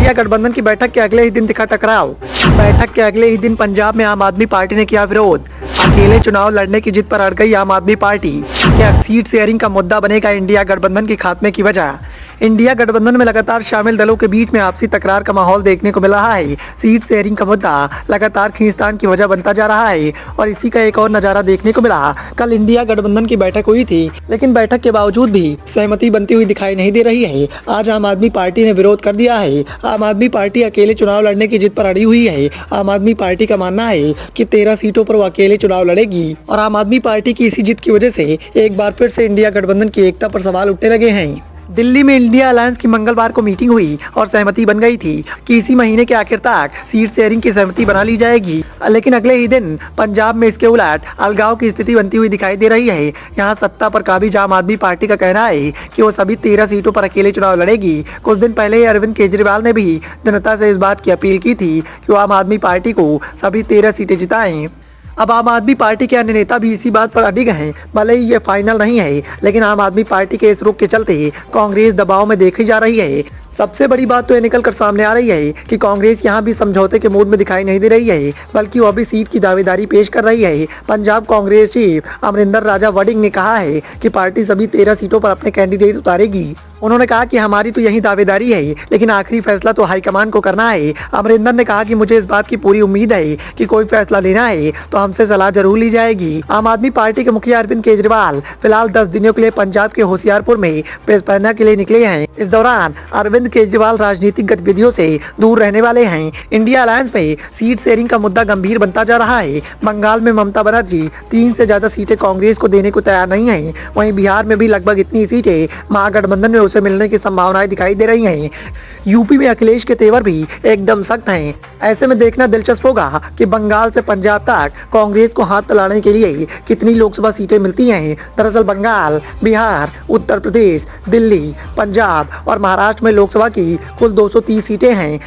India गठबंधन की बैठक के अगले ही दिन दिखा टकराव। बैठक के अगले ही दिन पंजाब में आम आदमी पार्टी ने किया विरोध। अकेले चुनाव लड़ने की जिद पर अड़ गई आम आदमी पार्टी। क्या सीट शेयरिंग का मुद्दा बनेगा इंडिया गठबंधन के खात्मे की वजह? इंडिया गठबंधन में लगातार शामिल दलों के बीच में आपसी तकरार का माहौल देखने को मिल रहा है। सीट शेयरिंग का मुद्दा लगातार खींचतान की वजह बनता जा रहा है और इसी का एक और नजारा देखने को मिला। कल इंडिया गठबंधन की बैठक हुई थी, लेकिन बैठक के बावजूद भी सहमति बनती हुई दिखाई नहीं दे रही है। आज आम आदमी पार्टी ने विरोध कर दिया है। आम आदमी पार्टी अकेले चुनाव लड़ने की जिद पर अड़ी हुई है। आम आदमी पार्टी का मानना है कि 13 सीटों पर वो अकेले चुनाव लड़ेगी और आम आदमी पार्टी की इसी जिद की वजह से एक बार फिर से इंडिया गठबंधन की एकता पर सवाल उठने लगे हैं। दिल्ली में इंडिया अलायंस की मंगलवार को मीटिंग हुई और सहमति बन गई थी कि इसी महीने के आखिर तक सीट शेयरिंग की सहमति बना ली जाएगी। लेकिन अगले ही दिन पंजाब में इसके उलट अलगाव की स्थिति बनती हुई दिखाई दे रही है। यहाँ सत्ता पर काबिज आम आदमी पार्टी का कहना है कि वो सभी 13 सीटों पर अकेले चुनाव लड़ेगी। कुछ दिन पहले ही अरविंद केजरीवाल ने भी जनता से इस बात की अपील की थी कि वो आम आदमी पार्टी को सभी 13 सीटें जिताएं। अब आम आदमी पार्टी के अन्य नेता भी इसी बात पर अडिग हैं। भले ही ये फाइनल नहीं है, लेकिन आम आदमी पार्टी के इस रुख के चलते कांग्रेस दबाव में देखी जा रही है। सबसे बड़ी बात तो ये निकल कर सामने आ रही है कि कांग्रेस यहाँ भी समझौते के मूड में दिखाई नहीं दे रही है, बल्कि वो अभी सीट की दावेदारी पेश कर रही है। पंजाब कांग्रेस चीफ अमरिंदर राजा वडिंग ने कहा है कि पार्टी सभी 13 सीटों पर अपने कैंडिडेट उतारेगी। उन्होंने कहा कि हमारी तो यही दावेदारी है, लेकिन आखिरी फैसला तो हाईकमान को करना है। अमरिंदर ने कहा कि मुझे इस बात की पूरी उम्मीद है कि कोई फैसला लेना है तो हमसे सलाह जरूर ली जाएगी। आम आदमी पार्टी के मुखिया अरविंद केजरीवाल फिलहाल 10 दिनों के लिए पंजाब के होशियारपुर में पेशपरना के लिए निकले हैं। इस दौरान अरविंद केजरीवाल राजनीतिक गतिविधियों से दूर रहने वाले हैं। इंडिया अलायंस में सीट शेयरिंग का मुद्दा गंभीर बनता जा रहा है। बंगाल में ममता बनर्जी 3 से ज्यादा सीटें कांग्रेस को देने को तैयार नहीं है। वहीं बिहार में भी लगभग इतनी सीटें महागठबंधन में उसे मिलने की संभावनाएं दिखाई दे रही हैं। यूपी में अखिलेश के तेवर भी एकदम सख्त हैं। ऐसे में देखना दिलचस्प होगा कि बंगाल से पंजाब तक कांग्रेस को हाथ तलाने के लिए कितनी लोकसभा सीटें मिलती हैं। दरअसल बंगाल, बिहार, उत्तर प्रदेश, दिल्ली, पंजाब और महाराष्ट्र में लोकसभा की कुल 230 सीटें हैं।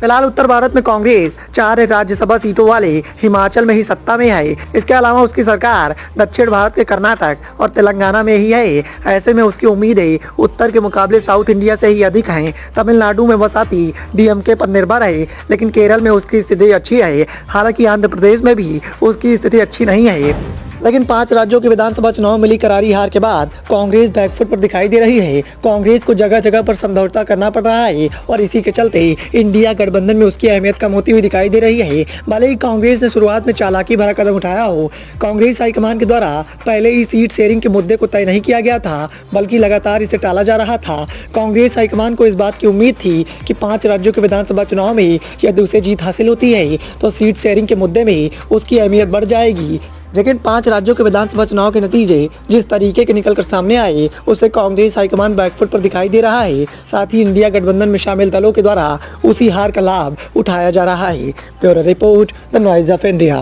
फिलहाल उत्तर भारत में कांग्रेस 4 राज्यसभा सीटों वाले हिमाचल में ही सत्ता में है। इसके अलावा उसकी सरकार दक्षिण भारत के कर्नाटक और तेलंगाना में ही है। ऐसे में उसकी उम्मीदें उत्तर के मुकाबले साउथ इंडिया से ही अधिक हैं। तमिलनाडु में बसाती डीएमके पर निर्भर है, लेकिन केरल में उसकी स्थिति अच्छी है। हालांकि आंध्र प्रदेश में भी उसकी स्थिति अच्छी नहीं है। लेकिन 5 राज्यों के विधानसभा चुनाव में मिली करारी हार के बाद कांग्रेस बैकफुट पर दिखाई दे रही है। कांग्रेस को जगह जगह पर समझौता करना पड़ रहा है और इसी के चलते इंडिया गठबंधन में उसकी अहमियत कम होती हुई दिखाई दे रही है। भले ही कांग्रेस ने शुरुआत में चालाकी भरा कदम उठाया हो, कांग्रेस हाईकमान के द्वारा पहले ही सीट शेयरिंग के मुद्दे को तय नहीं किया गया था, बल्कि लगातार इसे टाला जा रहा था। कांग्रेस हाईकमान को इस बात की उम्मीद थी कि 5 राज्यों के विधानसभा चुनाव में यदि उसे जीत हासिल होती है तो सीट शेयरिंग के मुद्दे में उसकी अहमियत बढ़ जाएगी। लेकिन 5 राज्यों के विधानसभा चुनाव के नतीजे जिस तरीके के निकलकर सामने आए, उससे कांग्रेस हाईकमान बैकफुट पर दिखाई दे रहा है। साथ ही इंडिया गठबंधन में शामिल दलों के द्वारा उसी हार का लाभ उठाया जा रहा है। Bureau report, the noise of India.